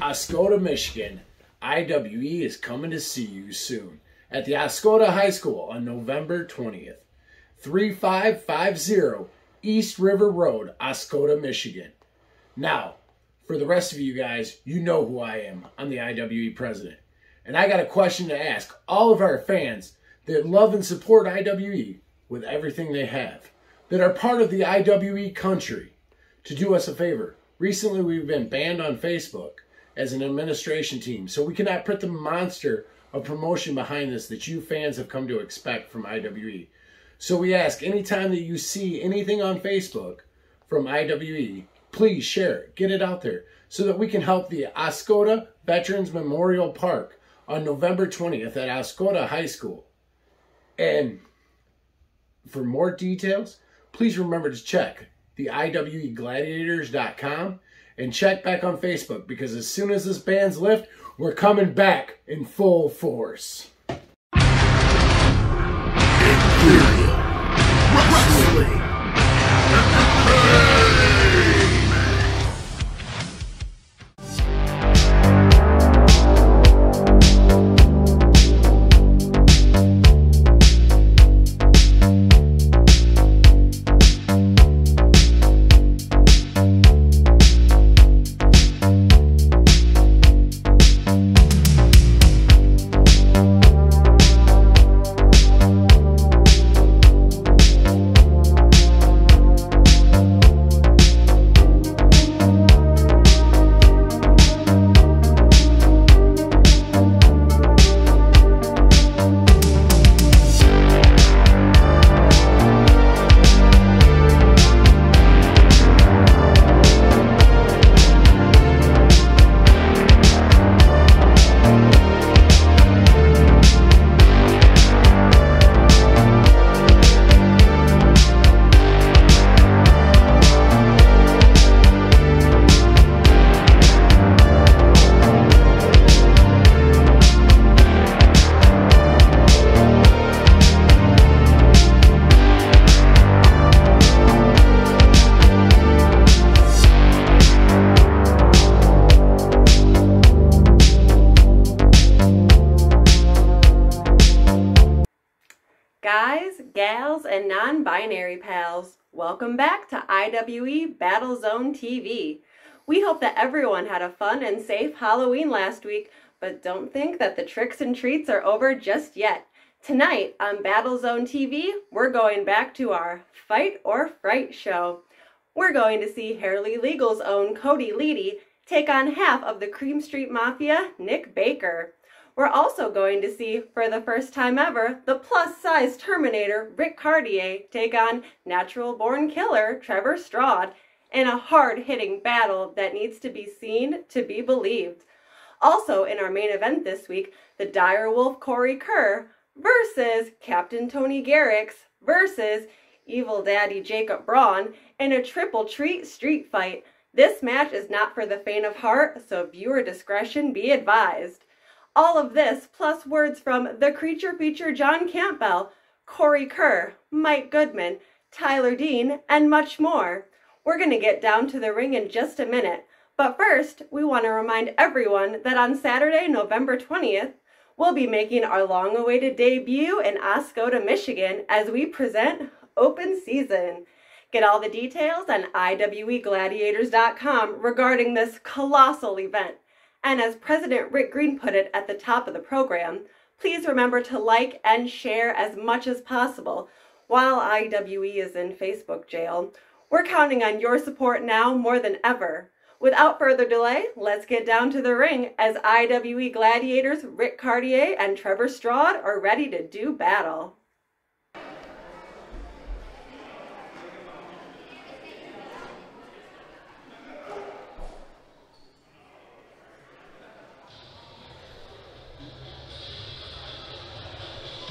Oscoda, Michigan, IWE is coming to see you soon at the Oscoda High School on November 20th. 3550 East River Road, Oscoda, Michigan. Now, for the rest of you guys, you know who I am. I'm the IWE president. And I got a question to ask all of our fans that love and support IWE with everything they have, that are part of the IWE country, to do us a favor. Recently, we've been banned on Facebook as an administration team, so we cannot put the monster of promotion behind this that you fans have come to expect from IWE. So we ask, anytime that you see anything on Facebook from IWE, please share it, get it out there, so that we can help the Oscoda Veterans Memorial Park on November 20th at Oscoda High School. And for more details, please remember to check the IWEgladiators.com and check back on Facebook, because as soon as this ban's lift, we're coming back in full force. Imperial Wrestling Entertainment. Guys, gals, and non-binary pals, welcome back to IWE BattleZone TV. We hope that everyone had a fun and safe Halloween last week, but don't think that the tricks and treats are over just yet. Tonight on BattleZone TV, we're going back to our Fight or Fright show. We're going to see Harley Legal's own Cody Leedy take on half of the Cream Street Mafia, Nick Baker. We're also going to see, for the first time ever, the plus-size Terminator, Caurdiea, take on natural-born killer, Trevor Straud, in a hard-hitting battle that needs to be seen to be believed. Also, in our main event this week, the dire wolf Kerr versus Captain Tony Garrix versus Evil Daddy Jacob Brawn in a triple treat street fight. This match is not for the faint of heart, so viewer discretion be advised. All of this, plus words from the creature feature John Campbell, Kerr, Mike Goodman, Tyler Dean, and much more. We're going to get down to the ring in just a minute, but first, we want to remind everyone that on Saturday, November 20th, we'll be making our long-awaited debut in Oscoda, Michigan, as we present Open Season. Get all the details on IWEgladiators.com regarding this colossal event. And as President Rick Greene put it at the top of the program, please remember to like and share as much as possible while IWE is in Facebook jail. We're counting on your support now more than ever. Without further delay, let's get down to the ring as IWE Gladiators Caurdiea and Trevor Straud are ready to do battle.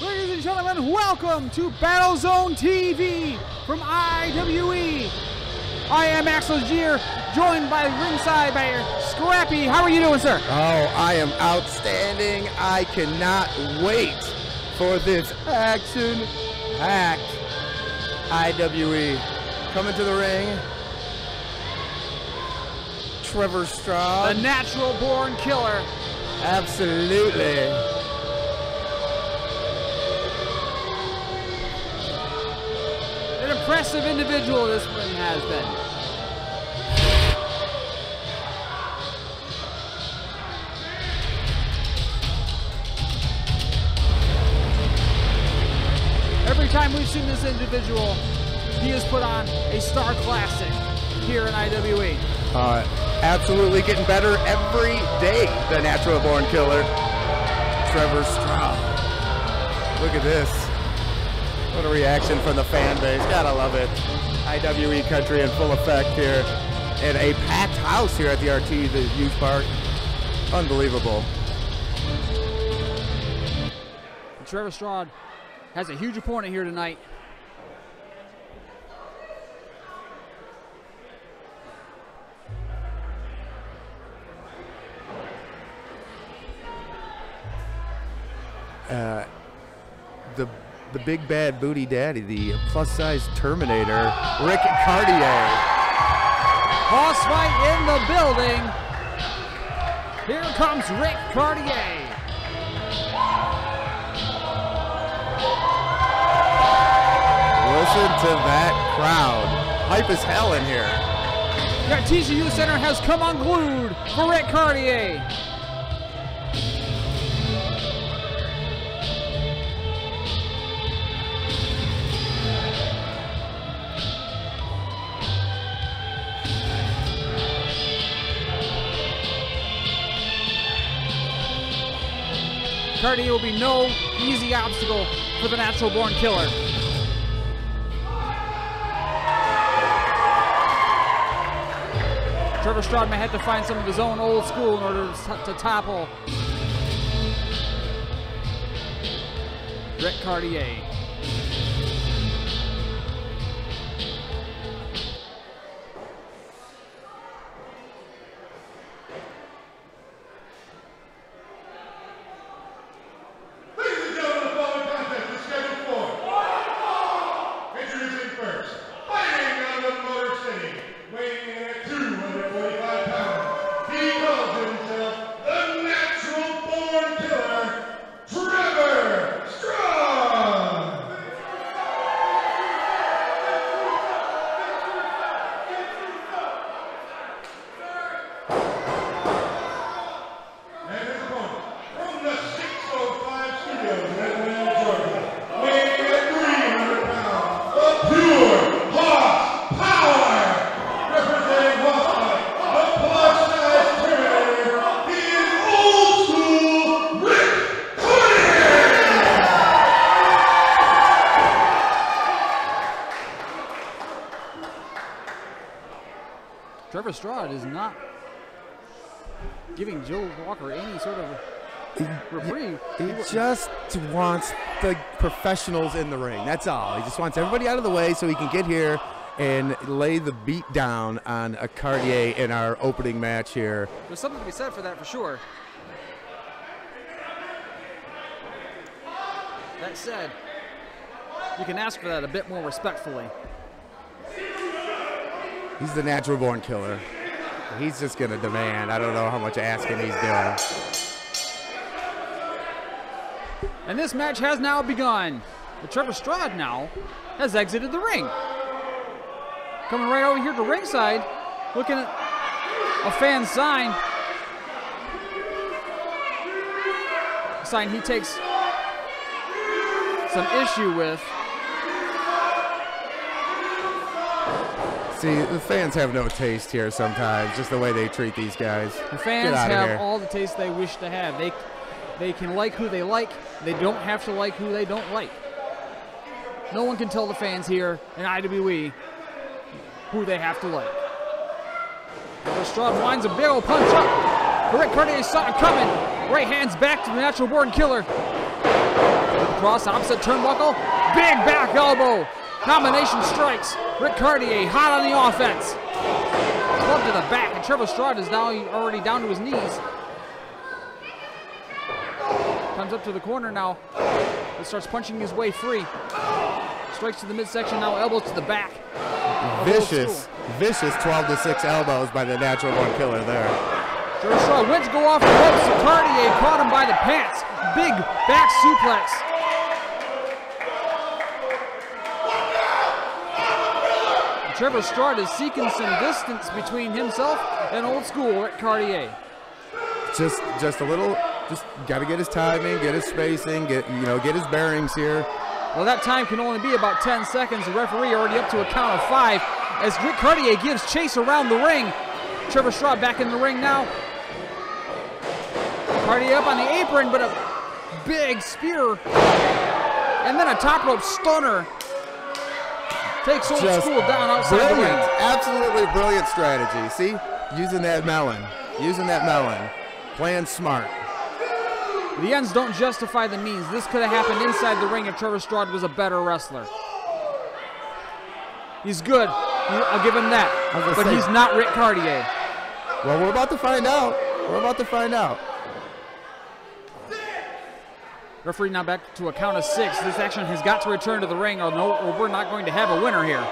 Ladies and gentlemen, welcome to BattleZone TV from IWE. I am Aksel Geer, joined by ringside by Scrappy. How are you doing, sir? Oh, I am outstanding. I cannot wait for this action-packed IWE. Coming to the ring, Trevor Straud. The natural born killer. Absolutely. An impressive individual this one has been. Every time we've seen this individual, he has put on a star classic here in IWE. Absolutely getting better every day, the natural born killer, Trevor Straud. Look at this. What a reaction from the fan base. Gotta love it. IWE country in full effect here. And a packed house here at the Artesia Youth Park. Unbelievable. Trevor Straud has a huge opponent here tonight. The big bad booty daddy, the plus-size Terminator, Rick Caurdiea. Boss fight in the building. Here comes Rick Caurdiea. Listen to that crowd. Hype as hell in here. The Artesia Youth Center has come unglued for Rick Caurdiea. Caurdiea will be no easy obstacle for the natural born killer. Trevor Straud may have to find some of his own old school in order to topple Rick Caurdiea. Trevor Straud is not giving Joe Walker any sort of reprieve. He just wants the professionals in the ring. That's all. He just wants everybody out of the way so he can get here and lay the beat down on a Caurdiea in our opening match here. There's something to be said for that for sure. That said, you can ask for that a bit more respectfully. He's the natural born killer. He's just going to demand. I don't know how much asking he's doing. And this match has now begun. But Trevor Straud now has exited the ring. Coming right over here to ringside, looking at a fan sign. A sign he takes some issue with. See, the fans have no taste here sometimes, just the way they treat these guys. The fans have all the taste they wish to have. They can like who they like. They don't have to like who they don't like. No one can tell the fans here in IWE who they have to like. Straud winds a big old punch up. Rick Caurdiea saw it coming. Right hands back to the natural born killer. Across opposite turnbuckle. Big back elbow. Combination strikes. Rick Caurdiea hot on the offense. Club to the back, and Trevor Straud is now already down to his knees. Comes up to the corner now. He starts punching his way free. strikes to the midsection, now elbows to the back. Vicious 12-6 elbows by the Natural Born Killer there. Trevor Straud went to go off the ropes. Caurdiea caught him by the pants. Big back suplex. Trevor Straud is seeking some distance between himself and old school Rick Caurdiea. Just a little, just got to get his timing, get his spacing, get his bearings here. Well, that time can only be about 10 seconds. The referee already up to a count of 5 as Rick Caurdiea gives chase around the ring. Trevor Straud back in the ring now. Caurdiea up on the apron, but a big spear. And then a top rope stunner. Takes old school down outside the ring. Absolutely brilliant strategy. See, using that melon, playing smart. The ends don't justify the means. This could have happened inside the ring if Trevor Straud was a better wrestler. He's good. I'll give him that. But he's not Rick Caurdiea. Well, we're about to find out. Referee now back to a count of 6. This action has got to return to the ring or we're not going to have a winner here.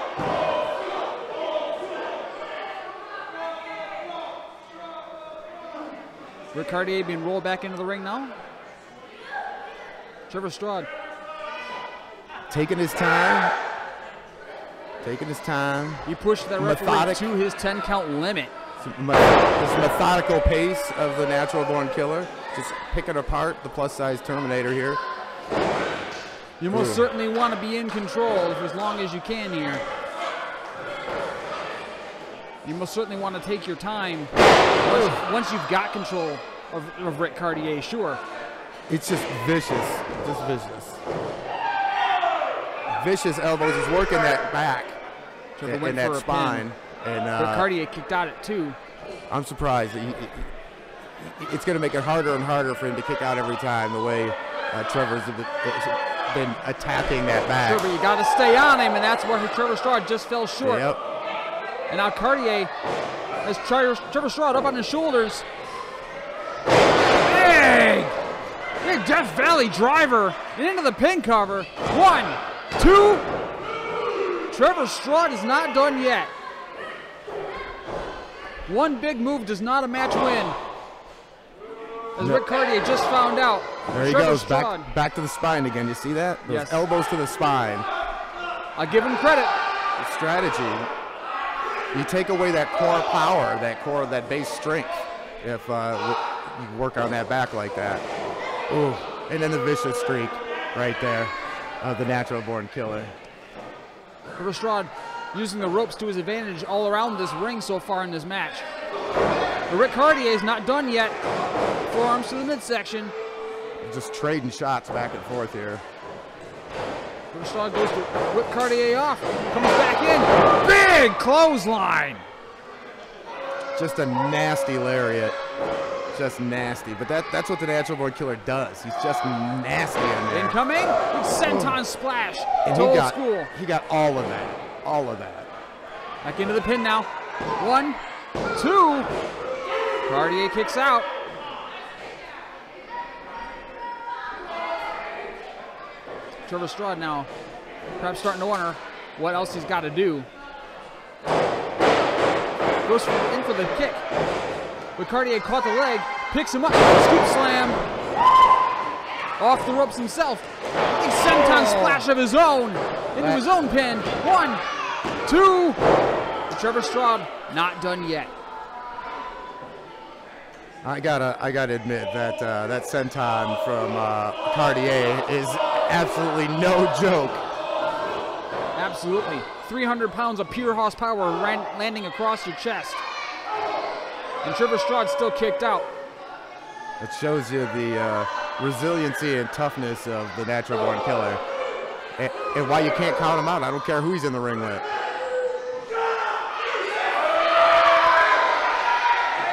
Rick Caurdiea being rolled back into the ring now. Trevor Straud. Taking his time. He pushed that referee to his 10 count limit. This methodical pace of the Natural Born Killer. Just picking apart the plus-size Terminator here. You most certainly want to be in control for as long as you can here. You most certainly want to take your time once you've got control of Rick Caurdiea, sure. It's just vicious. Vicious elbows. He's working that back and that spine. And Rick Caurdiea kicked out at 2. I'm surprised. It's going to make it harder and harder for him to kick out every time the way Trevor's been attacking that back. Trevor, you got to stay on him, and that's where Trevor Straud just fell short. Yep. And now Caurdiea has Trevor Straud up on his shoulders. Big Death Valley driver and into the pin cover. 1, 2. Trevor Straud is not done yet. One big move does not a match win. As Rick Caurdiea just found out. There he goes, back to the spine again. You see that? Those elbows to the spine. I give him credit. The strategy. You take away that core power, that base strength, if you work on that back like that. Ooh, and then the vicious streak right there of the Natural Born Killer. Trevor Straud using the ropes to his advantage all around this ring so far in this match. But Rick Caurdiea is not done yet. Forearms to the midsection. Just trading shots back and forth here. Trevor Straud goes to whip Caurdiea off. Comes back in. Big clothesline. Just a nasty lariat. Just nasty. But that's what the Natural Born Killer does. He's just nasty in there. Incoming. Big senton splash. And to old school. He got all of that. All of that. Back into the pin now. 1, 2. Caurdiea kicks out. Trevor Straud now perhaps starting to wonder what else he's got to do. Goes in for the kick. But Caurdiea caught the leg, picks him up, scoop slam. Off the ropes himself. Big senton splash of his own into his own pin. 1, 2. But Trevor Straud not done yet. I gotta admit that that senton from Caurdiea is absolutely no joke. Absolutely. 300 pounds of pure horsepower landing across your chest. And Trevor Straud still kicked out. It shows you the resiliency and toughness of the Natural Born Killer. And why you can't count him out. I don't care who he's in the ring with.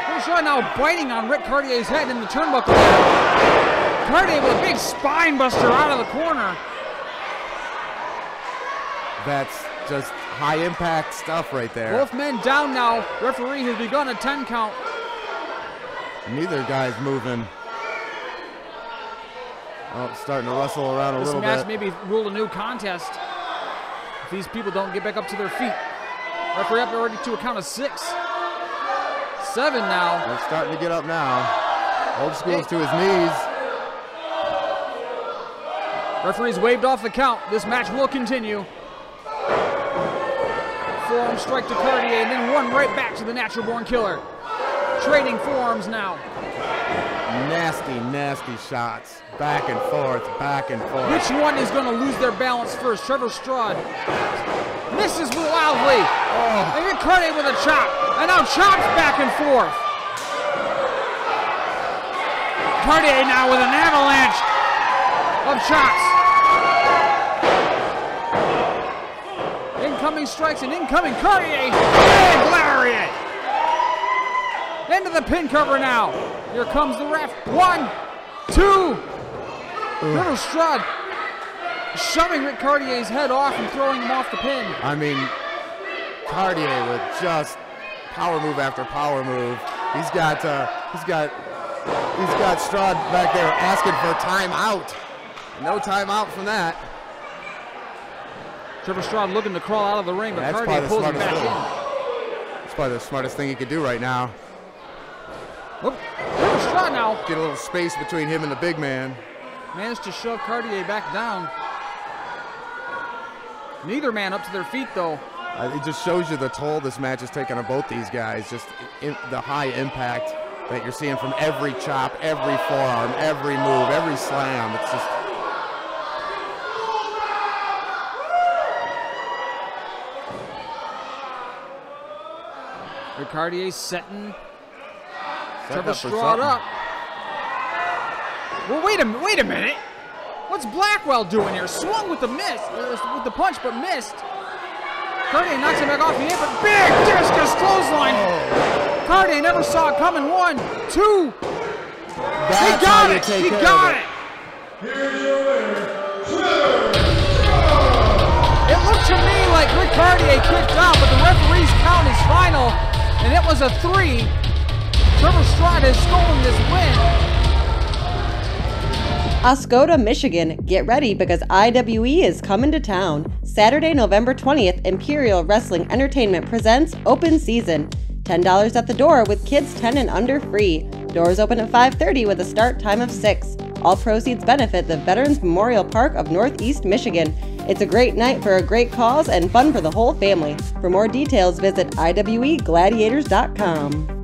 Trevor Straud now biting on Rick Caurdiea's head in the turnbuckle. Caurdiea with a big spine buster out of the corner. That's just high impact stuff right there. Both men down now. Referee has begun a 10 count. Neither guy's moving. Oh, starting to wrestle around a little bit. This match maybe ruled a new contest. if these people don't get back up to their feet. Referee up already to a count of 6. 7 now. They're starting to get up now. Old School's to his knees. Referee's waved off the count. This match will continue. Forearm strike to Caurdiea, and then one right back to the Natural Born Killer. Trading forearms now. Nasty, nasty shots. Back and forth, back and forth. Which one is going to lose their balance first? Trevor Straud misses wildly. Oh. And then Caurdiea with a chop. And now chops back and forth. Caurdiea now with an avalanche of chops. Incoming strikes and incoming Caurdiea. Big lariat. Into the pin cover now. Here comes the ref. 1, 2. Trevor Straud shoving Rick Caurdiea's head off and throwing him off the pin. I mean, Caurdiea with just power move after power move. He's got Straud back there asking for timeout. No timeout from that. Trevor Straud looking to crawl out of the ring, but Caurdiea pulls him back in. That's probably the smartest thing he could do right now. Oh, Trevor Straud now. Get a little space between him and the big man. Managed to shove Caurdiea back down. Neither man up to their feet, though. It just shows you the toll this match has taken on both these guys. Just the high impact that you're seeing from every chop, every forearm, every move, every slam. It's just... Rick Caurdiea's setting Trevor Straud up. Well, wait a minute. What's Blackwell doing here? Swung with the punch, but missed. Caurdiea knocks him back off the apron. Big discus clothesline. Caurdiea never saw it coming. 1, 2. He got it. He got it. Here's your winner, Trevor. It looked to me like Rick Caurdiea kicked out, but the referee's count is final, and it was a 3. Trevor Straud has stolen this win. Oscoda, Michigan, get ready because IWE is coming to town. Saturday, November 20th, Imperial Wrestling Entertainment presents Open Season. $10 at the door with kids 10 and under free. Doors open at 5:30 with a start time of 6. All proceeds benefit the Veterans Memorial Park of Northeast Michigan. It's a great night for a great cause and fun for the whole family. For more details, visit IWEgladiators.com.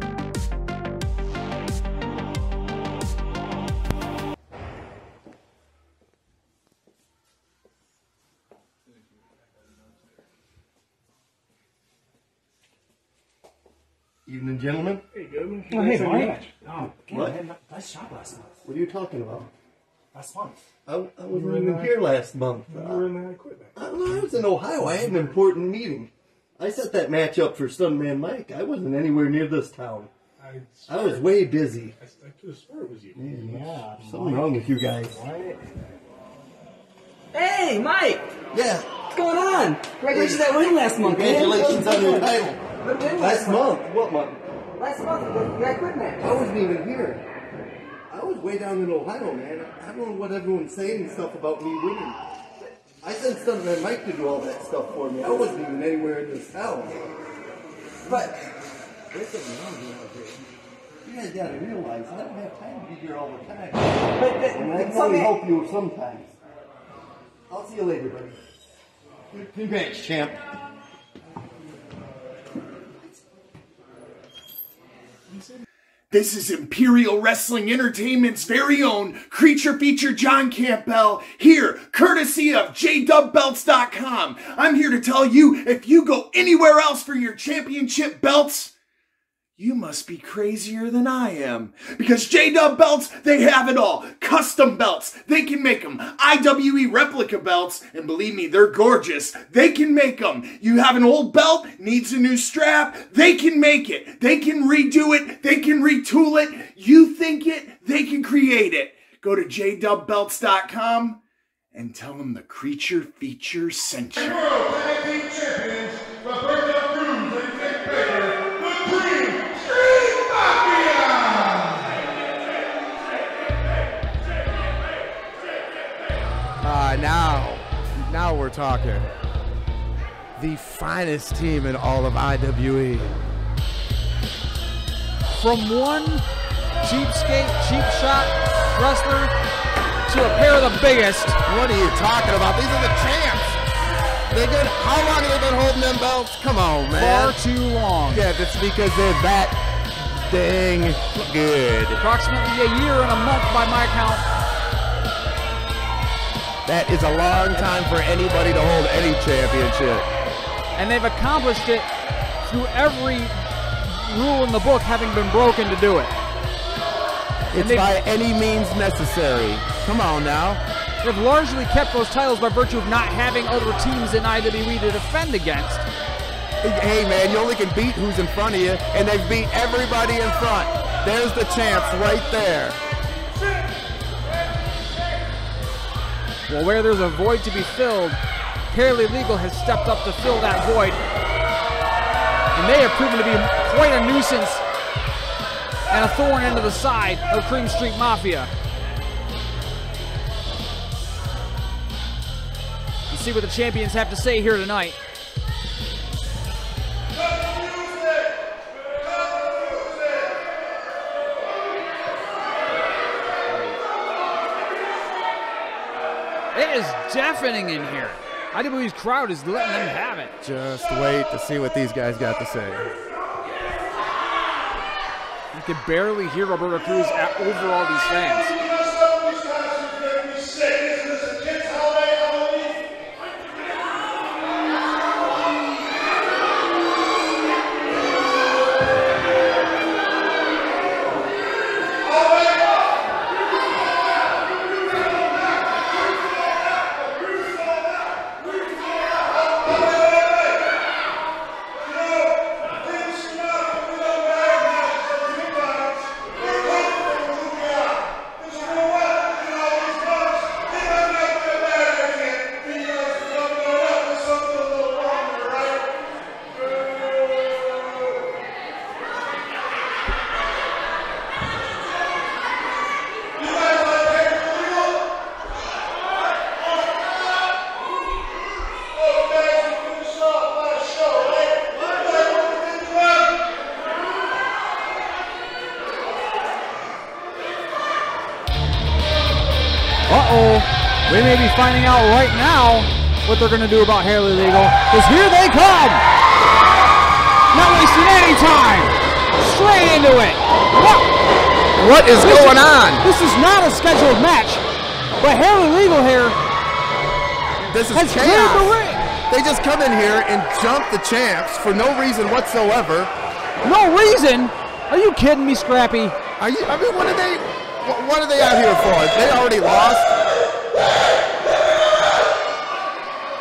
Evening, gentlemen. Hey, Goodman. Oh, hey, Mike. Oh, What? Nice shot last month. What are you talking about? Last month. I wasn't even here last month. You were in that equipment. I was in Ohio. I had an important meeting. I set that match up for Stuntman Mike. I wasn't anywhere near this town. I was way busy. I could have sworn it was you. Yeah, something wrong with you guys. Hey, Mike! Yeah. What's going on? Congratulations on that win last month, man. Congratulations on your title. What win Last month? What month? Last month, that quit match. I wasn't even here. I was way down in Ohio, man. I don't know what everyone's saying and stuff about me winning. I sent Stuntman Mike to do all that stuff for me. I wasn't even anywhere in this town. But There's something wrong out here. You guys gotta realize I don't have time to be here all the time. And I can only help you sometimes. I'll see you later, buddy. Congrats, champ. This is Imperial Wrestling Entertainment's very own creature feature John Campbell, here, courtesy of JDubBelts.com. I'm here to tell you, if you go anywhere else for your championship belts, you must be crazier than I am. Because J-Dub Belts, they have it all. Custom belts, they can make them. IWE replica belts, and believe me, they're gorgeous. They can make them. You have an old belt, needs a new strap, they can make it. They can redo it, they can retool it. You think it, they can create it. Go to JDubBelts.com and tell them the creature feature sent you. Now we're talking. the finest team in all of IWE. From one cheapskate, cheap shot wrestler to a pair of the biggest. What are you talking about? These are the champs. How long have they been holding them belts? Come on, man. Far too long. Yeah, that's because they're that dang good. Approximately a year and a month by my count. That is a long time for anybody to hold any championship. And they've accomplished it through every rule in the book having been broken to do it. It's by any means necessary. Come on now. They've largely kept those titles by virtue of not having other teams in IWE to defend against. Hey man, you only can beat who's in front of you, and they've beat everybody in front. There's the champs right there. Well, where there's a void to be filled, Paralegal has stepped up to fill that void. And they have proven to be quite a nuisance and a thorn into the side of Cream Street Mafia. Let's see what the champions have to say here tonight. It is deafening in here. IWE's crowd is letting them have it. Just wait to see what these guys got to say. You can barely hear Roberto Cruz over all these fans. We may be finding out right now what they're going to do about Harley Legal, because here they come! Not wasting any time! Straight into it! What is going on? This is not a scheduled match, but Harley Legal here This is has cleared the chaos. ring. They just come in here and jump the champs for no reason whatsoever. No reason? Are you kidding me, Scrappy? I mean, what are they out here for? They already lost?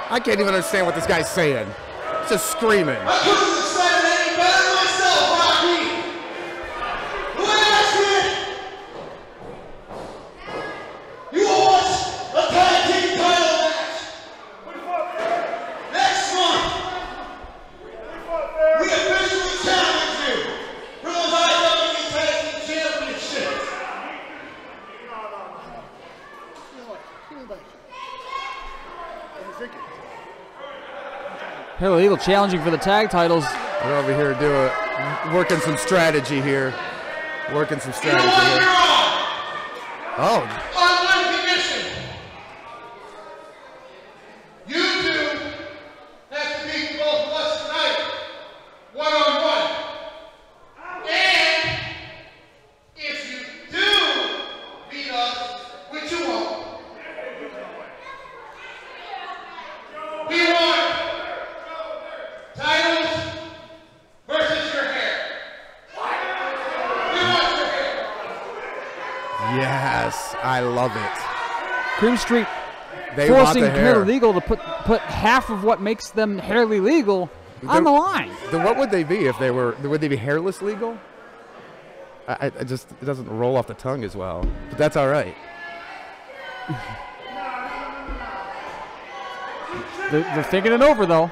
I can't even understand what this guy's saying. He's just screaming. I couldn't have said it any better myself, Rocky. Last year, you owe us a tag team title match. Next month, we officially challenge you for those IWE Tag Team Championships. Harley Legal challenging for the tag titles. We're over here working some strategy here. Working some You know strategy what, here. you're on. Oh, On one condition. You two have to beat both of us tonight, one-on-one. And if you do beat us, which you won't, we want titles versus your hair. We want your hair. yes, I love it. Cream Street They want forcing the hair. Harley Legal to put half of what makes them Harley Legal on the line. Then what would they be if they were? Would they be hairless legal? It doesn't roll off the tongue as well. But that's all right. They're thinking it over, though.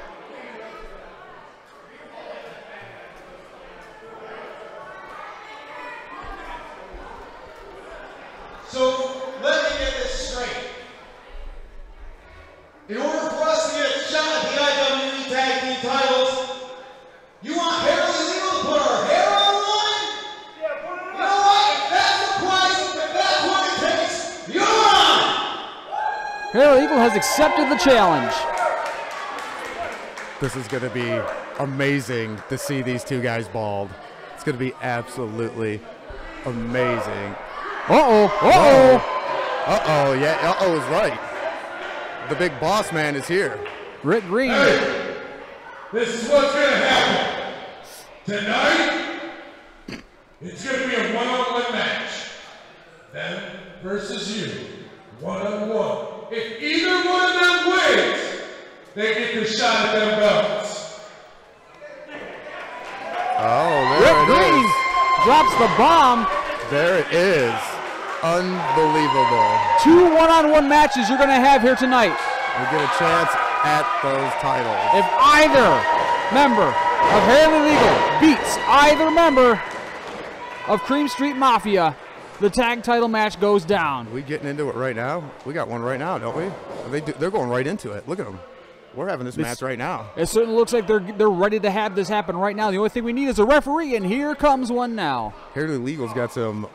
So let me get this straight. In order for us to get a shot at the IWE Tag Team Imperial Eagle has accepted the challenge. This is going to be amazing to see these two guys bald. It's going to be absolutely amazing. Uh-oh, uh-oh. Uh-oh, yeah, uh-oh is right. The big boss man is here. Rick Greene. Hey, this is what's going to happen. Tonight, it's going to be a one-on-one match. Them versus you, one-on-one. If either one of them wins, they get the shot at them belts. Oh, Rick there it Greene is. drops the bomb. There it is. Unbelievable. 2 one-on-one matches you're going to have here tonight. We get a chance at those titles. If either member of Imperial Eagle beats either member of Cream Street Mafia, the tag title match goes down. We getting into it right now? We got one right now, don't we? They're going right into it. Look at them. We're having this match right now. It certainly looks like they're ready to have this happen right now. The only thing we need is a referee, and here comes one now. Imperial Eagle's got some,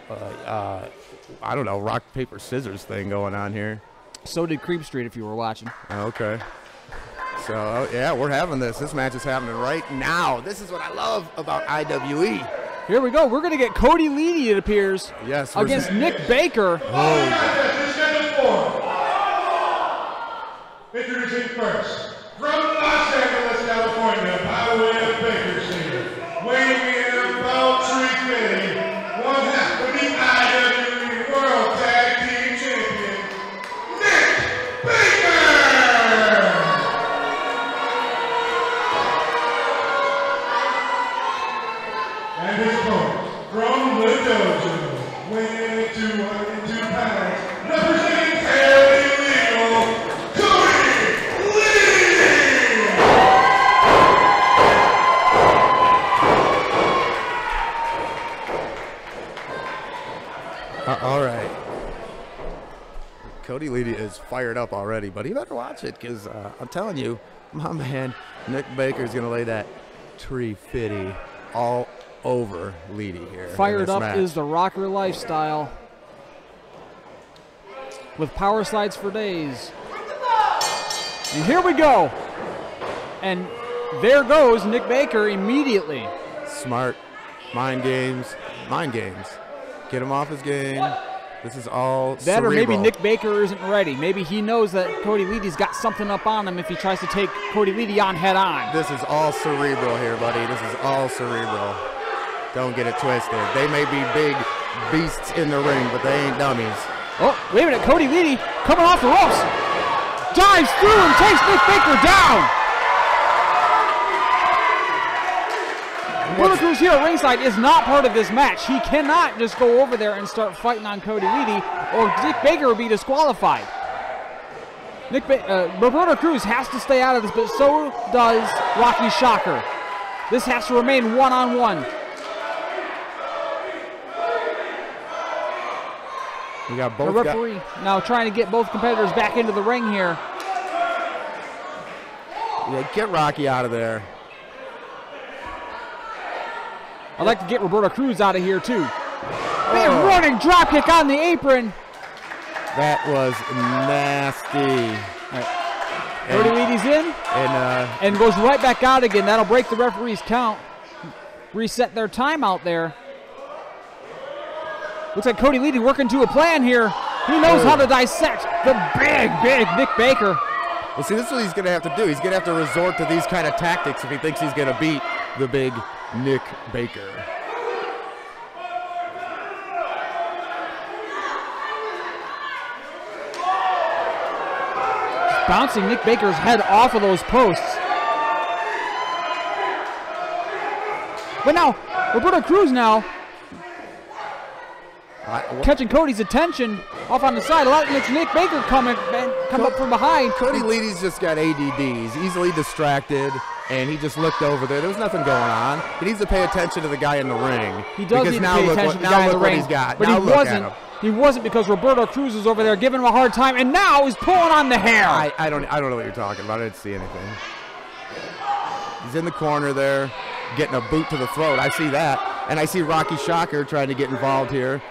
I don't know, rock, paper, scissors thing going on here. So did Cream Street, if you were watching. Okay. So, yeah, we're having this. This match is happening right now. This is what I love about IWE. Here we go. We're going to get Cody Leedy, it appears, yes, against Nick Baker. Introducing first, from Los Angeles, California, by the way of Bakersfield, weighing in about 350, one half of the IWE World Tag Team Champion, Nick Baker! And his opponent, from the dojo, weighing in 202 pounds, representing Imperial Eagle, all right. Cody Leedy is fired up already, but he better watch it because I'm telling you, my man Nick Baker is going to lay that tree fitty all over Leedy here. Fired up is the rocker lifestyle. With power slides for days. And here we go. And there goes Nick Baker immediately. Smart. Mind games. Mind games. Get him off his game. This is all that cerebral. Or maybe Nick Baker isn't ready. Maybe he knows that Cody Leedy's got something up on him if he tries to take Cody Leedy on head on. This is all cerebral here, buddy. This is all cerebral. Don't get it twisted. They may be big beasts in the ring, but they ain't dummies. Oh, wait a minute. Cody Leedy coming off the ropes. Dives through and takes Nick Baker down. Bruno Cruz here at ringside is not part of this match. He cannot just go over there and start fighting on Cody Leedy, or Nick Baker will be disqualified. Roberto Cruz has to stay out of this, but so does Rocky Shocker. This has to remain one-on-one. We got both. The referee now trying to get both competitors back into the ring here. Yeah, get Rocky out of there. I'd like to get Roberto Cruz out of here, too. Big running dropkick on the apron. That was nasty. Cody Leedy's in and goes right back out again. That'll break the referee's count. Reset their timeout there. Looks like Cody Leedy working to a plan here. He knows how to dissect the big Nick Baker. Well, see, this is what he's going to have to do. He's going to have to resort to these kind of tactics if he thinks he's going to beat the big Nick Baker. Bouncing Nick Baker's head off of those posts. But now, Roberto Cruz now catching Cody's attention off on the side. Letting Nick Baker come up from behind. Cody Leedy's just got ADD. He's easily distracted, and he just looked over there. There was nothing going on. He needs to pay attention to the guy in the ring. He does need to pay attention to the guy in the ring. He's got. But he wasn't because Roberto Cruz is over there giving him a hard time, and now he's pulling on the hair. I don't know what you're talking about. I didn't see anything. He's in the corner there, getting a boot to the throat. I see that. And I see Rocky Shocker trying to get involved here.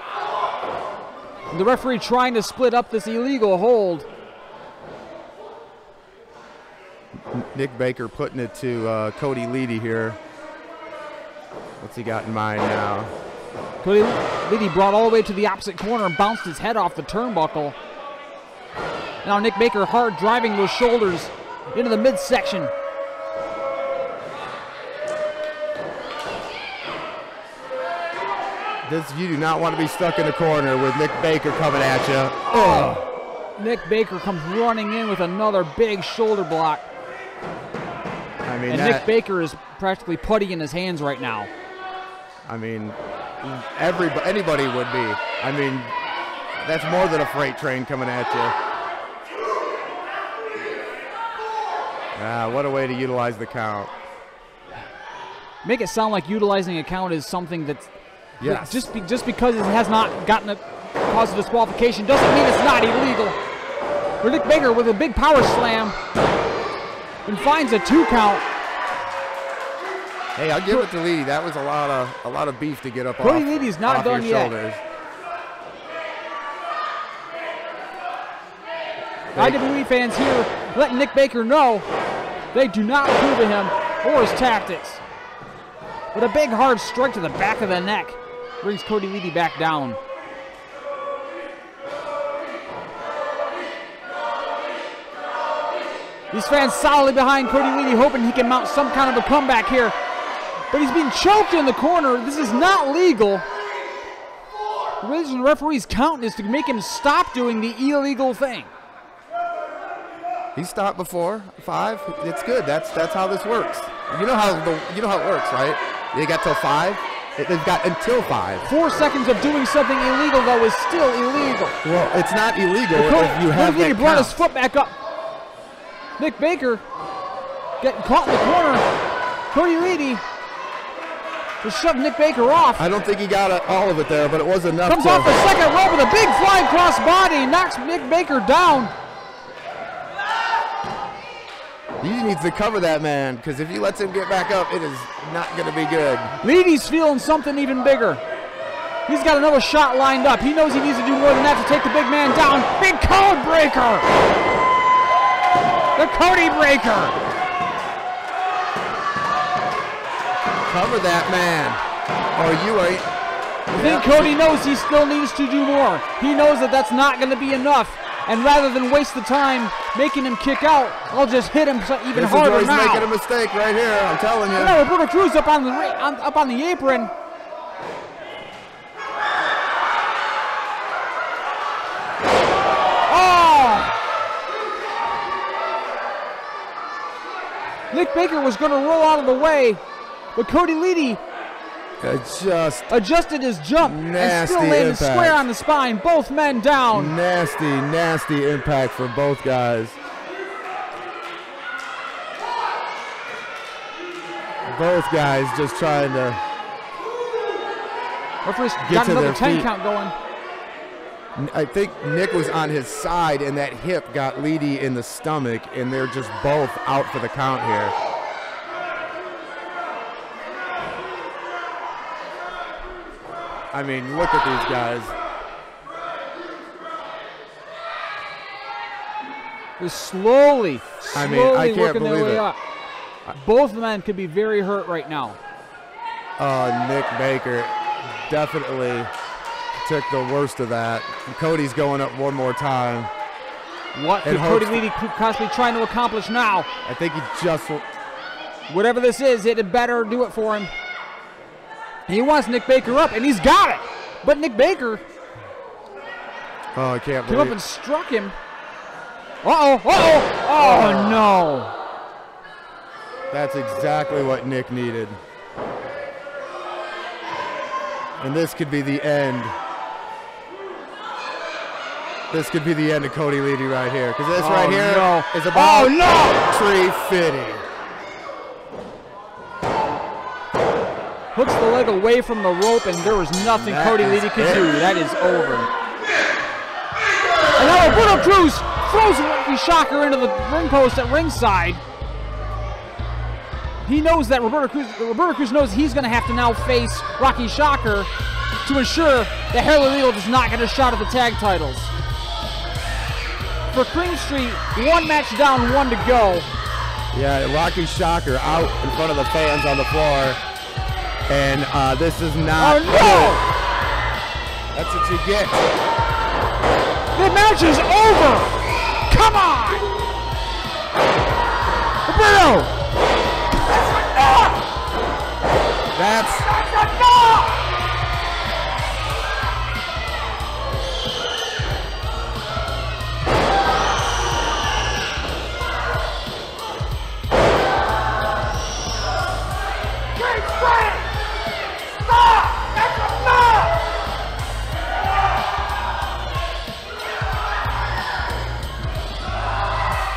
The referee trying to split up this illegal hold. Nick Baker putting it to Cody Leedy here. What's he got in mind now? Cody Leedy brought all the way to the opposite corner and bounced his head off the turnbuckle. Now Nick Baker hard driving those shoulders into the midsection. You do not want to be stuck in the corner with Nick Baker coming at you. Ugh. Nick Baker comes running in with another big shoulder block. I mean, and Nick Baker is practically putty in his hands right now. I mean, anybody would be. I mean, that's more than a freight train coming at you. What a way to utilize the count. Make it sound like utilizing a count is something that's yes. Just because it has not gotten a cause of disqualification doesn't mean it's not illegal. Where Nick Baker with a big power slam and finds a 2 count. Hey, I'll give it to Leedy. That was a lot of beef to get up Cody off, Leedy's not off done your yet. shoulders. IWE fans here letting Nick Baker know they do not approve of him or his tactics. With a big hard strike to the back of the neck brings Cody Leedy back down. These fans solidly behind Cody Leedy, hoping he can mount some kind of a comeback here. But he's being choked in the corner. This is not legal. The referee's count is to make him stop doing the illegal thing. He stopped before 5. It's good. That's how this works. You know how it works, right? They got till 5. They've got until 5. 4 seconds of doing something illegal, though, is still illegal. Well, it's not illegal if you have that Leedy brought count. his foot back up. Nick Baker getting caught in the corner. Cody Leedy just shoved Nick Baker off. I don't think he got all of it there, but it was enough. Comes off the second rope with a big flying cross body, knocks Nick Baker down. He needs to cover that man, because if he lets him get back up, it is not going to be good. Leedy's feeling something even bigger. He's got another shot lined up. He knows he needs to do more than that to take the big man down. Big code breaker. The Cody breaker. Cover that man, or you ain't. I think Cody knows he still needs to do more. He knows that that's not going to be enough. And rather than waste the time making him kick out, I'll just hit him even harder He's now. making a mistake right here, I'm telling you. Now Roberto Cruz up on the apron. Oh! Nick Baker was going to roll out of the way, but Cody Leedy adjusted his jump and still landed square on the spine. Both men down. Nasty impact for both guys. Both guys just trying to get to their 10 count going. I think Nick was on his side, and that hip got Leedy in the stomach, and they're just both out for the count here. I mean, look at these guys. They're slowly I can't working their believe way it. up. Both men could be very hurt right now. Nick Baker definitely took the worst of that. Cody's going up one more time. What could Cody Leedy possibly trying to accomplish now? I think he just... Whatever this is, it had better do it for him. He wants Nick Baker up, and he's got it. But Nick Baker I can't came up and struck him. Oh, no. That's exactly what Nick needed. And this could be the end. This could be the end of Cody Leedy right here. Because this right here is about tree fitting. Hooks the leg away from the rope, and there was nothing Cody Leedy could do. That is over. And now Roberto Cruz throws a Rocky Shocker into the ring post at ringside. He knows that Roberto Cruz knows he's going to have to now face Rocky Shocker. to ensure that Harley Legal does not get a shot at the tag titles. For Cream Street, 1 match down, 1 to go. Yeah, Rocky Shocker out in front of the fans on the floor. And this is not good. That's what you get. The match is over. Come on. Roberto. That's enough.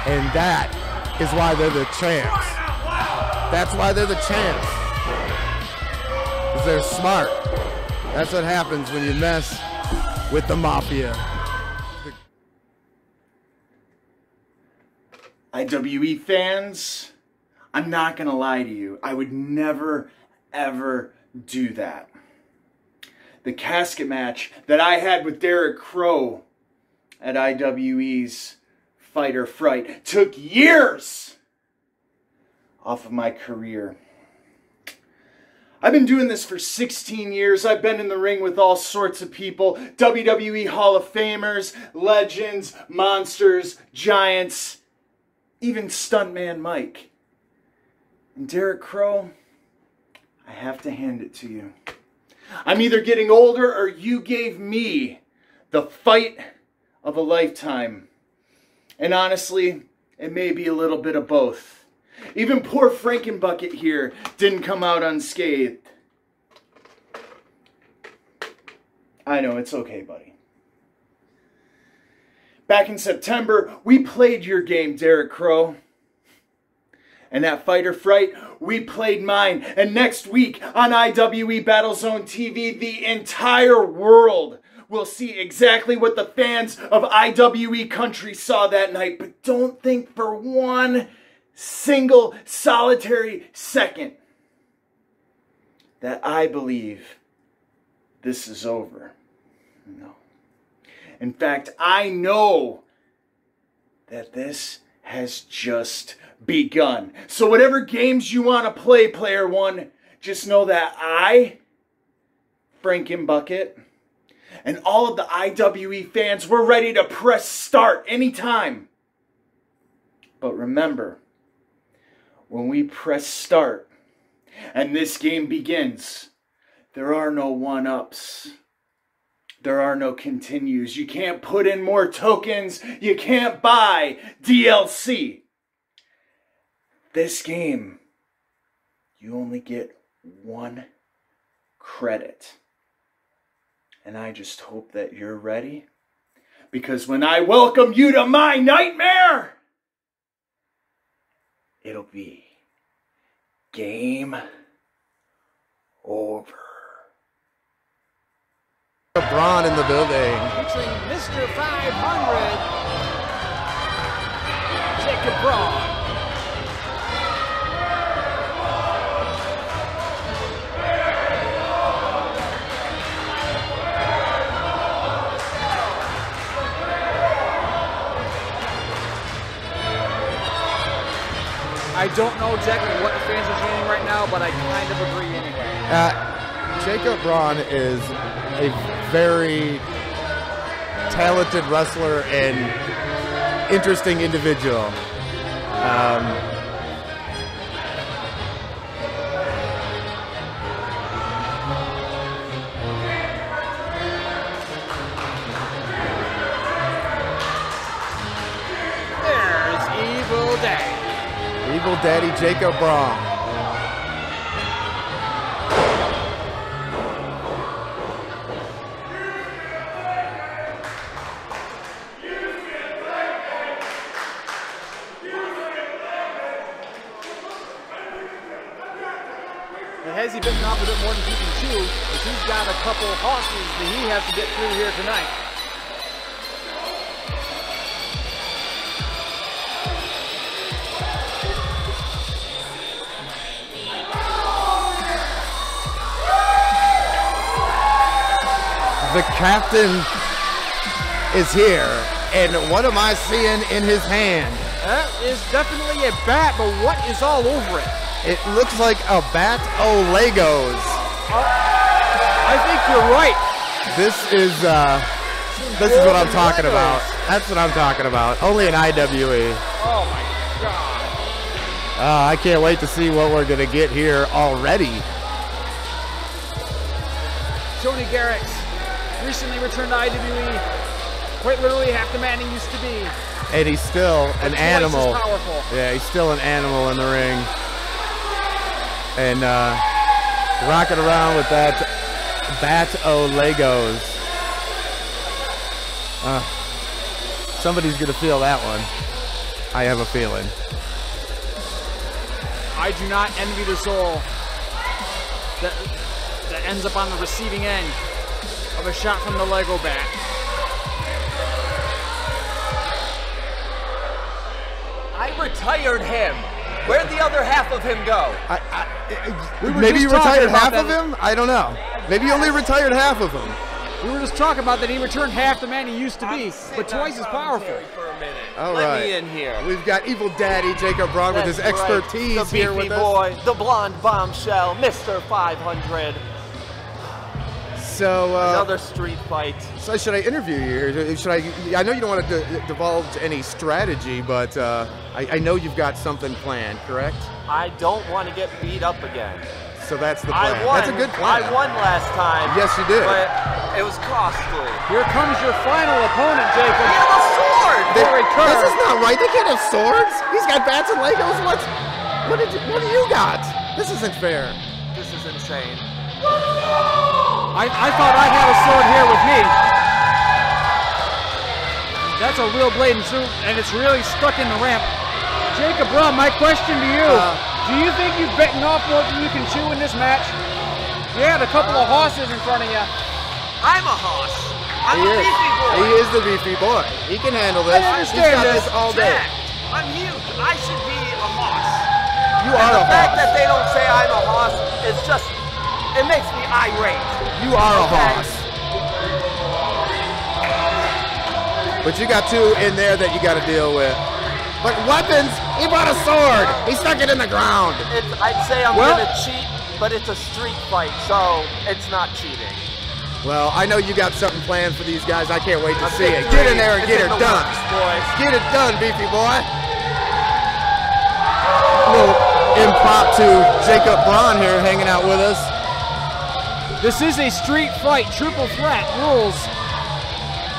And that is why they're the champs. That's why they're the champs. Because they're smart. That's what happens when you mess with the Mafia. IWE fans, I'm not going to lie to you. I would never, ever do that. The casket match that I had with Derek Crow at IWE's Fight or Fright took years off of my career. I've been doing this for 16 years. I've been in the ring with all sorts of people. WWE Hall of Famers, legends, monsters, giants, even Stuntman Mike. And Derek Crow, I have to hand it to you. I'm either getting older or you gave me the fight of a lifetime. And honestly, it may be a little bit of both. Even poor Frankenbucket here didn't come out unscathed. I know, it's okay, buddy. Back in September, we played your game, Derek Crow. And at Fight or Fright, we played mine. And next week on IWE BattleZone TV, the entire world will see exactly what the fans of IWE country saw that night. But don't think for one single solitary second that I believe this is over. No. In fact, I know that this has just begun. So whatever games you want to play, Player One, just know that I, Frankenbucket, and all of the IWE fans, we're ready to press start anytime. But remember, when we press start and this game begins, there are no one-ups. There are no continues. You can't put in more tokens. You can't buy DLC. This game, you only get 1 credit. And I just hope that you're ready. Because when I welcome you to my nightmare, it'll be game over. Brawn in the building. Featuring Mr. 500, Jacob Brawn. I don't know exactly what the fans are chanting right now, but I kind of agree anyway. Jacob Brawn is a very talented wrestler and interesting individual. There's Evil Daddy. Evil Daddy Jacob Brawn. Has he bitten off a bit more than he can chew? But he's got a couple horses that he has to get through here tonight. The captain is here, and what am I seeing in his hand? That is definitely a bat, but what is all over it? It looks like a bat o' Legos. I think you're right. This is what I'm talking about. That's what I'm talking about. Only an IWE. Oh my God. I can't wait to see what we're gonna get here already. Tony Garrix recently returned to IWE. Quite literally half the man he used to be. And he's still an animal. As powerful. Yeah, he's still an animal in the ring. And rocking around with that bat o' Legos. Somebody's gonna feel that one. I have a feeling. I do not envy the soul that ends up on the receiving end of a shot from the Lego bat. I retired him. Where'd the other half of him go? Maybe you retired half of him? I don't know. Maybe you only retired half of him. We were just talking about that he returned half the man he used to be, but twice as powerful. For a minute. All Let right. me in here. We've got Evil Daddy Jacob Braun with his That's right. expertise the here with beefy us. boy, the blonde bombshell, Mr. 500. So Another street fight. So should I interview you here? Should I know you don't want to divulge any strategy, but I know you've got something planned, correct? I don't want to get beat up again. So that's the plan. I won. That's a good plan. I won last time. Yes, you did. But it was costly. Here comes your final opponent, Jacob. He had a sword! Kerr. This is not right. They can't have swords. He's got bats and Legos. What do you got? This isn't fair. This is insane. I thought I had a sword here with me. That's a real blade and it's really stuck in the ramp. Jacob Braun, my question to you. Do you think you've bitten off more than you can chew in this match? You had a couple of horses in front of you. I'm a horse. I'm a beefy boy. He is the beefy boy. He can handle this. I understand He's got this. this all day. I'm huge. I should be a horse. You are a The fact horse. that they don't say I'm a horse is just, it makes me irate. You are a horse. But you got two in there that you got to deal with. But weapons, he brought a sword. He stuck it in the ground. I'd say I'm going to cheat, but it's a street fight, so it's not cheating. Well, I know you got something planned for these guys. I can't wait to see it. Get in there and get it done. Get it done, beefy boy. A little impromptu Jacob Braun here hanging out with us. This is a street fight, triple threat rules,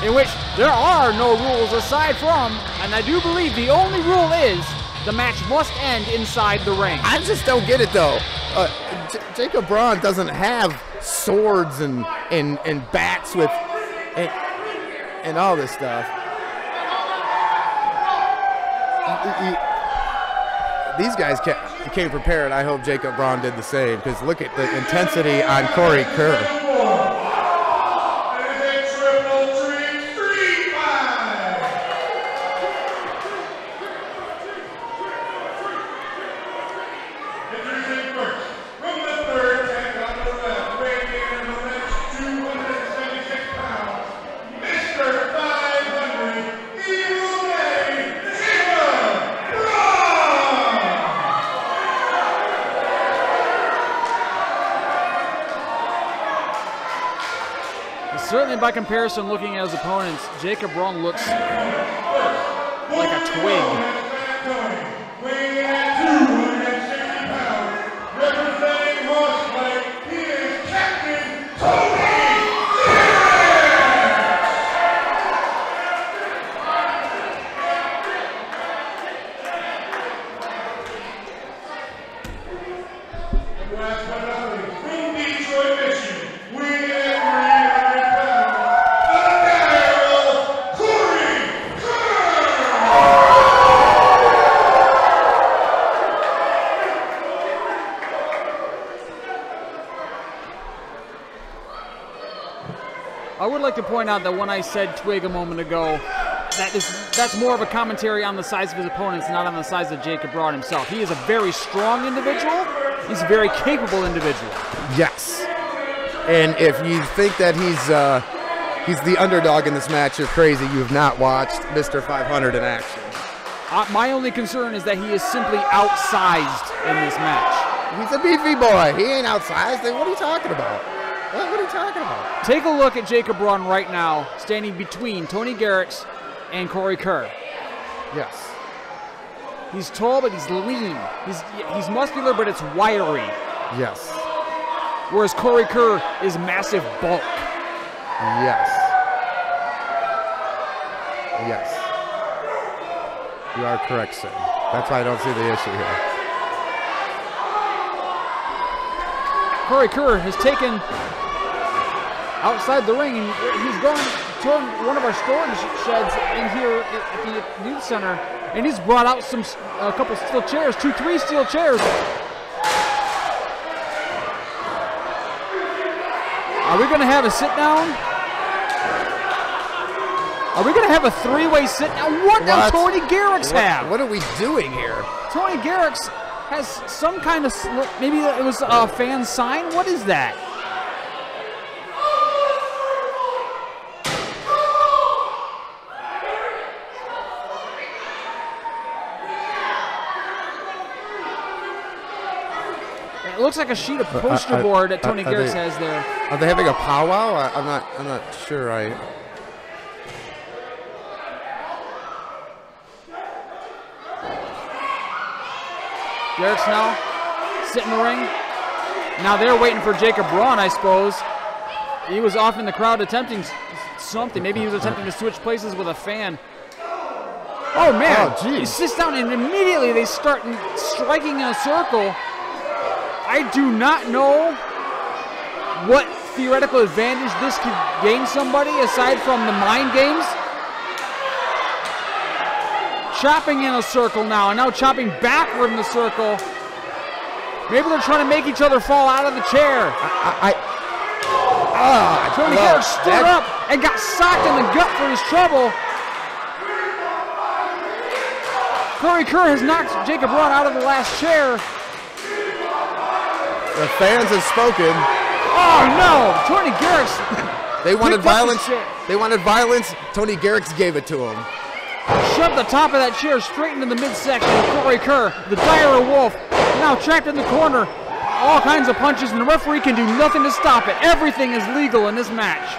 in which there are no rules aside from, and I do believe the only rule is the match must end inside the ring. I just don't get it though. Jacob Braun doesn't have swords and bats with and all this stuff. These guys came prepared. I hope Jacob Braun did the same, because look at the intensity on Corey Kerr. Certainly by comparison, looking at his opponents, Jacob Braun looks like a twig. I would like to point out that when I said twig a moment ago, that's more of a commentary on the size of his opponents, not on the size of Jacob Braun himself. He is a very strong individual. He's a very capable individual. Yes. And if you think that he's He's the underdog in this match. You're crazy. You have not watched Mr. 500 in action. My only concern is that he is simply outsized in this match. He's a beefy boy. He ain't outsized. What are you talking about? What are you talking about? Take a look at Jacob Braun right now, standing between Tony Garrix and Corey Kerr. Yes. He's tall, but he's lean. He's muscular, but it's wiry. Yes. Whereas Corey Kerr is massive bulk. Yes. Yes. You are correct, sir. That's why I don't see the issue here. Corey Kerr has taken outside the ring, and he's gone to one of our storage sheds in here at the youth center, and he's brought out a couple steel chairs, 3 steel chairs. Are we going to have a sit down? Are we going to have a 3-way sit down? What does Tony Garrix have? What are we doing here? Tony Garrix has some kind of maybe it was a fan sign. What is that? It looks like a sheet of poster board that Tony Garrix has there. Are they having a powwow? I'm not sure. Garrix now sitting in the ring. Now they're waiting for Jacob Braun, I suppose. He was off in the crowd attempting something. Maybe he was attempting to switch places with a fan. Oh man! Oh, he sits down and immediately they start striking in a circle. I do not know what theoretical advantage this could gain somebody aside from the mind games. Chopping in a circle now, and now chopping backward in the circle. Maybe they're trying to make each other fall out of the chair. Tony Kerr stood up and got socked in the gut for his trouble. Corey Kerr has knocked Jacob Braun out of the last chair. The fans have spoken. Oh no! Tony Garrix. They wanted violence. They wanted violence. Tony Garrix gave it to him. Shoved the top of that chair straight into the midsection of Corey Kerr. The dire wolf now trapped in the corner. All kinds of punches, and the referee can do nothing to stop it. Everything is legal in this match.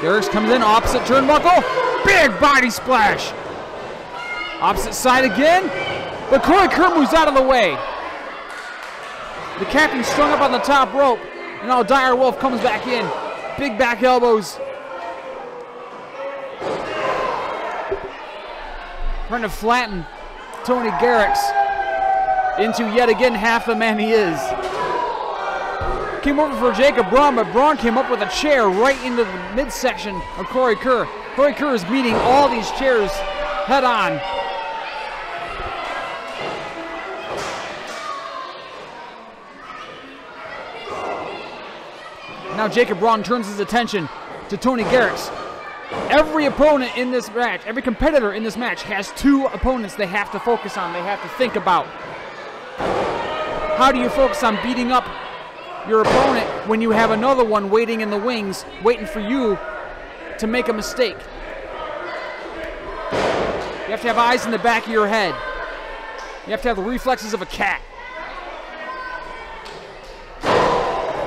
Garrix comes in, opposite turnbuckle. Big body splash. Opposite side again. But Corey Kerr moves out of the way. The captain strung up on the top rope. And now Dire Wolf comes back in. Big back elbows. Trying to flatten Tony Garrix into yet again half the man he is. Came over for Jacob Braun, but Braun came up with a chair right into the midsection of Corey Kerr. Corey Kerr is meeting all these chairs head on. Now Jacob Braun turns his attention to Tony Garrix. Every opponent in this match, every competitor in this match has 2 opponents they have to focus on, they have to think about. How do you focus on beating up your opponent when you have another one waiting in the wings, waiting for you to make a mistake? You have to have eyes in the back of your head. You have to have the reflexes of a cat.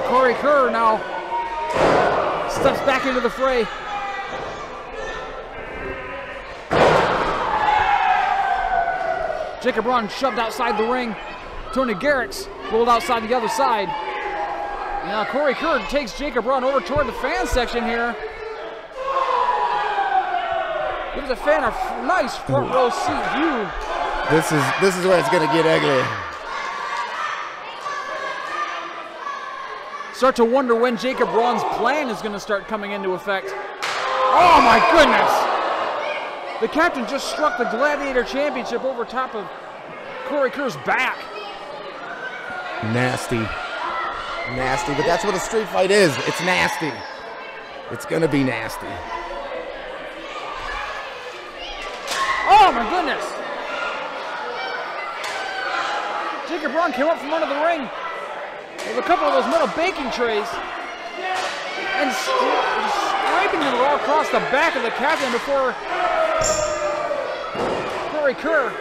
Corey Kerr now steps back into the fray. Jacob Braun shoved outside the ring. Tony Garrix rolled outside the other side. Now Corey Kerr takes Jacob Braun over toward the fan section here. Gives the fan a nice front row seat view. This is where it's gonna get ugly. Start to wonder when Jacob Braun's plan is gonna start coming into effect. Oh my goodness! The captain just struck the Gladiator Championship over top of Corey Kerr's back. Nasty. Nasty, but that's what a street fight is. It's nasty. It's gonna be nasty. Oh my goodness! Jacob Braun came up from under the ring with a couple of those metal baking trays and scraping them all across the back of the captain before Kerr.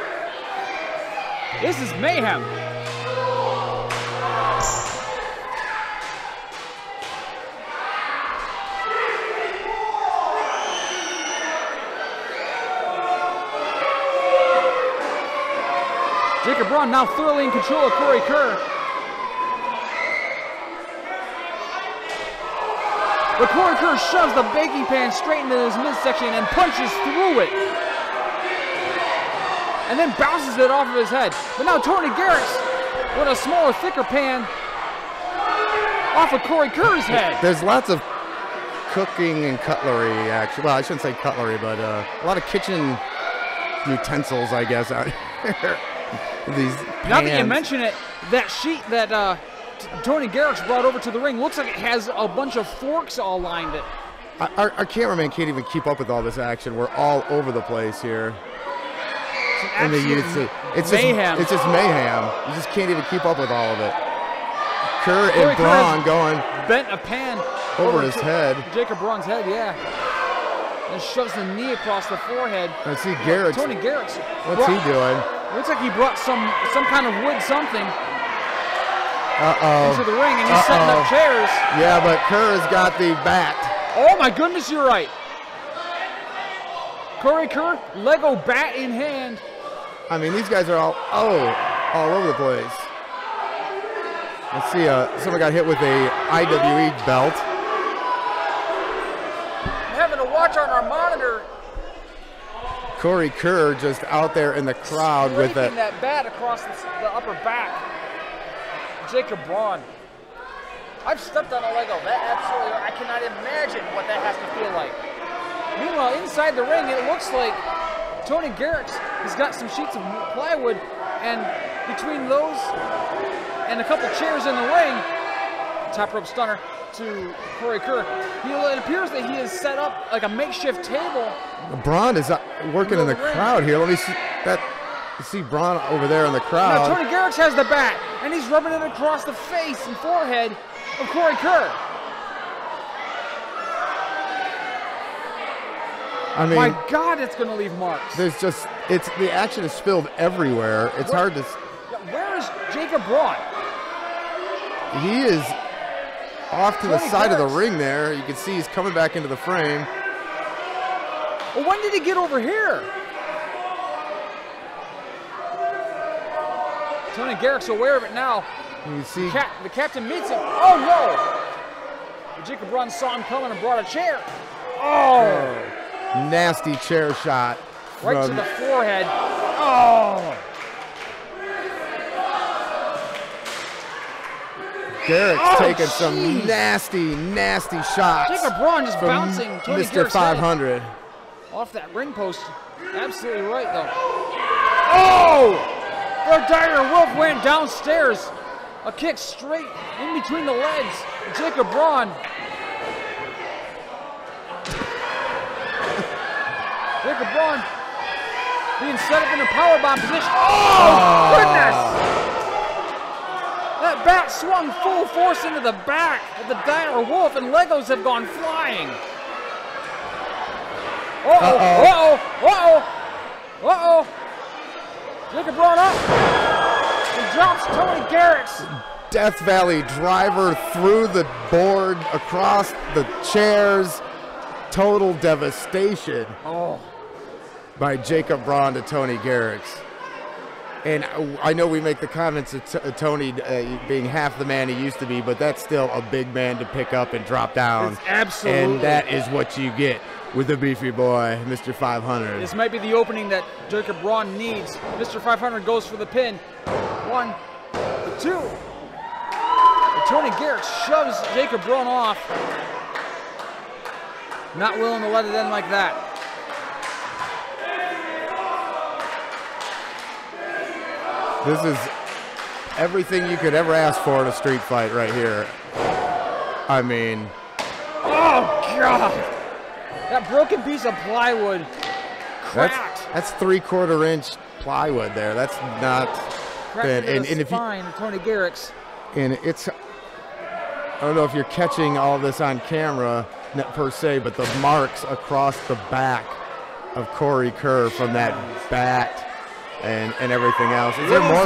This is mayhem. Jacob Braun now thoroughly in control of Kerr. But Kerr shoves the baking pan straight into his midsection and punches through it. And then bounces it off of his head. But now Tony Garrix with a smaller, thicker pan off of Kerr's head. There's lots of cooking and cutlery, actually. Well, I shouldn't say cutlery, but a lot of kitchen utensils, I guess, out here. These pans. Now that you mention it, that sheet that Tony Garrix brought over to the ring looks like it has a bunch of forks all lined it. Our cameraman can't even keep up with all this action. We're all over the place here. In the youth, it's mayhem. It's just mayhem. You just can't even keep up with all of it. Kerr and Braun going bent a pan over his head. Jacob Braun's head, yeah. And shoves the knee across the forehead. I see Garrix. Tony Garrix. What's he doing? Looks like he brought some kind of wood something into the ring, and he's setting up chairs. Yeah, but Kerr has got the bat. Oh my goodness, you're right. Kerr, Lego bat in hand. I mean, these guys are all over the place. Let's see, someone got hit with a IWE belt. I'm having to watch on our monitor. Kerr just out there in the crowd with that bat across the upper back. Jacob Braun. I've stepped on a Lego. That absolutely, I cannot imagine what that has to feel like. Meanwhile, inside the ring, it looks like Tony Garrix has got some sheets of plywood, and between those and a couple chairs in the ring, top rope stunner to Kerr. It appears that he has set up like a makeshift table. Braun is working in the crowd here. Let me see that. You see Braun over there in the crowd. Now Tony Garrix has the bat, and he's rubbing it across the face and forehead of Kerr. I mean, my God, it's going to leave marks. There's just, the action is spilled everywhere. It's hard to. Where is Jacob Braun? He is off to the side of the ring there. You can see he's coming back into the frame. Well, when did he get over here? Tony Garrix aware of it now. You see, the captain meets him. Oh no! But Jacob Braun saw him coming and brought a chair. Oh! Nasty chair shot. Right to the forehead. Oh! Garrix taking some nasty shots. Jacob Braun just bouncing Tony Mr. Garrix 500. Off that ring post. Absolutely right, though. Oh! The Dire Wolf went downstairs. A kick straight in between the legs. Jacob Braun. Jacob Braun being set up in a powerbomb position. Oh, goodness! That bat swung full force into the back of the Dire Wolf, and Legos have gone flying. Uh-oh. Jacob Braun up. And drops Tony Garrix. Death Valley driver through the board, across the chairs. Total devastation by Jacob Braun to Tony Garrix. And I know we make the comments of Tony being half the man he used to be, but that's still a big man to pick up and drop down. It's absolutely. And that is what you get with the beefy boy, Mr. 500. This might be the opening that Jacob Braun needs. Mr. 500 goes for the pin. 1, 2. And Tony Garrix shoves Jacob Braun off. Not willing to let it end like that. This is everything you could ever ask for in a street fight right here. I mean. Oh, God. That broken piece of plywood cracked. That's 3/4 inch plywood there. That's not Cracked into the spine of Tony Garrix. And it's, I don't know if you're catching all this on camera, not per se, but the marks across the back of Corey Kerr from that bat and everything else. Is there more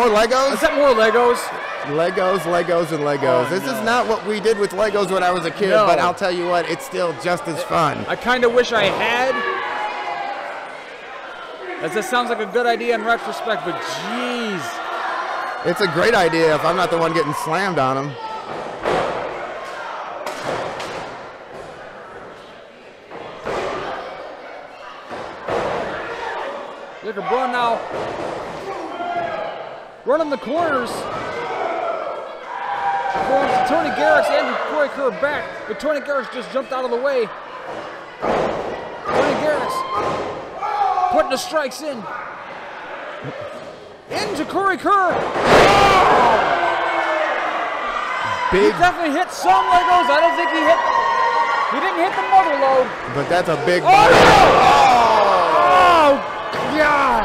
Legos? Is that more Legos? Legos, and Legos. This is not what we did with Legos when I was a kid, but I'll tell you what, it's still just as fun. I kind of wish I had, as this sounds like a good idea in retrospect, but jeez. It's a great idea if I'm not the one getting slammed on them. Look at Brawn now running the corners. Tony Garrix and Corey Kerr back, but Tony Garrix just jumped out of the way. Tony Garrix putting the strikes in. Into Corey Kerr. Oh! Big. He definitely hit some Legos. I don't think he didn't hit the mother load. But that's a big body. Oh, God.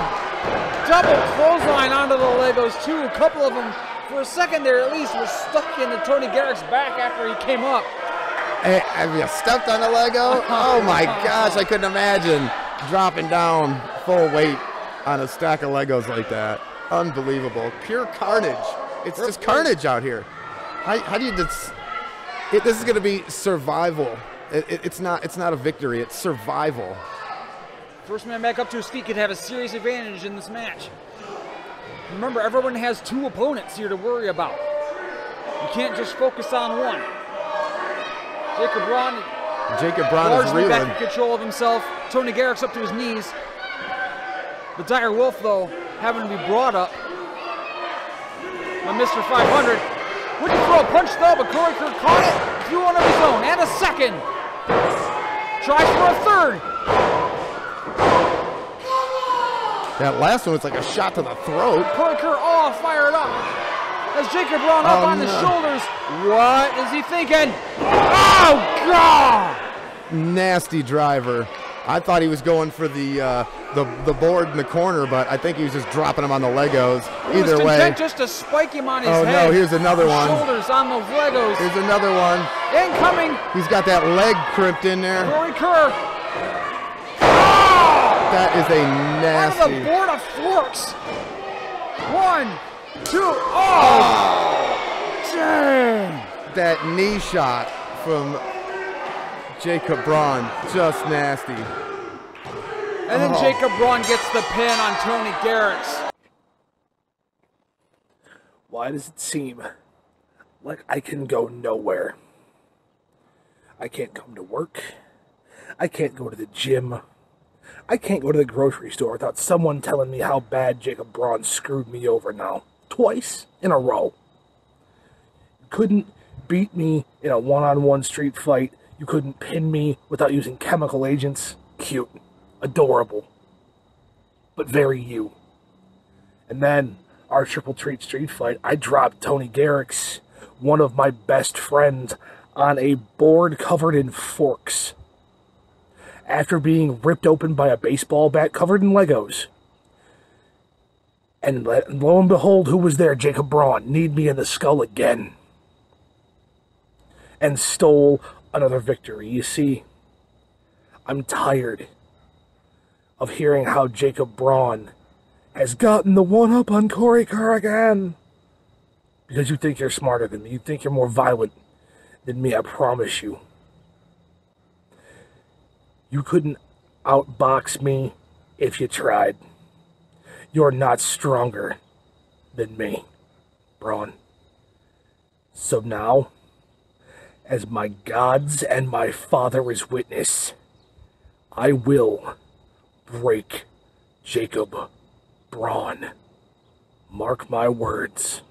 Double clothesline onto the Legos, too. A couple of them, for a second there at least, was stuck into Tony Garrix's back after he came up. Hey, have you stepped on a Lego? Oh, my gosh, I couldn't imagine dropping down full weight on a stack of Legos like that. Unbelievable. Pure carnage. It's just carnage out here. How do you this is going to be survival. It's not a victory. It's survival. First man back up to his feet could have a serious advantage in this match. Remember, everyone has two opponents here to worry about. You can't just focus on one. Jacob Braun is reeling. Back in control of himself. Tony Garrix up to his knees. The Dire Wolf, though, having to be brought up by Mr. 500. Wouldn't throw a punch, though, but Corey Kerr caught it, threw one of his own, and a second. Tries for a third. That last one was like a shot to the throat. Corey Kerr all fired up. As Jacob Braun up on the shoulders. What is he thinking? Oh, God! Nasty driver. I thought he was going for the board in the corner, but I think he was just dropping him on the Legos. Either way, just to spike him on his head. Oh no! Here's another one. Shoulders on those Legos. Here's another one. Incoming. He's got that leg crimped in there. Corey Kerr. That is a nasty. On the board of forks. 1, 2. Oh! Dang! That knee shot from Jacob Braun, just nasty. And then Jacob Braun gets the pin on Tony Garrix. Why does it seem like I can go nowhere? I can't come to work. I can't go to the gym. I can't go to the grocery store without someone telling me how bad Jacob Braun screwed me over now. Twice in a row. You couldn't beat me in a one-on-one street fight. You couldn't pin me without using chemical agents. Cute. Adorable. But very you. And then, our triple treat street fight, I dropped Tony Garrix, one of my best friends, on a board covered in forks. After being ripped open by a baseball bat covered in Legos. And lo and behold, who was there? Jacob Braun. Kneed me in the skull again. And stole another victory. You see, I'm tired of hearing how Jacob Braun has gotten the one-up on Corey Kerr again. Because you think you're smarter than me. You think you're more violent than me, I promise you. You couldn't outbox me if you tried. You're not stronger than me, Braun. So now, as my gods and my father is witness, I will break Jacob Braun. Mark my words.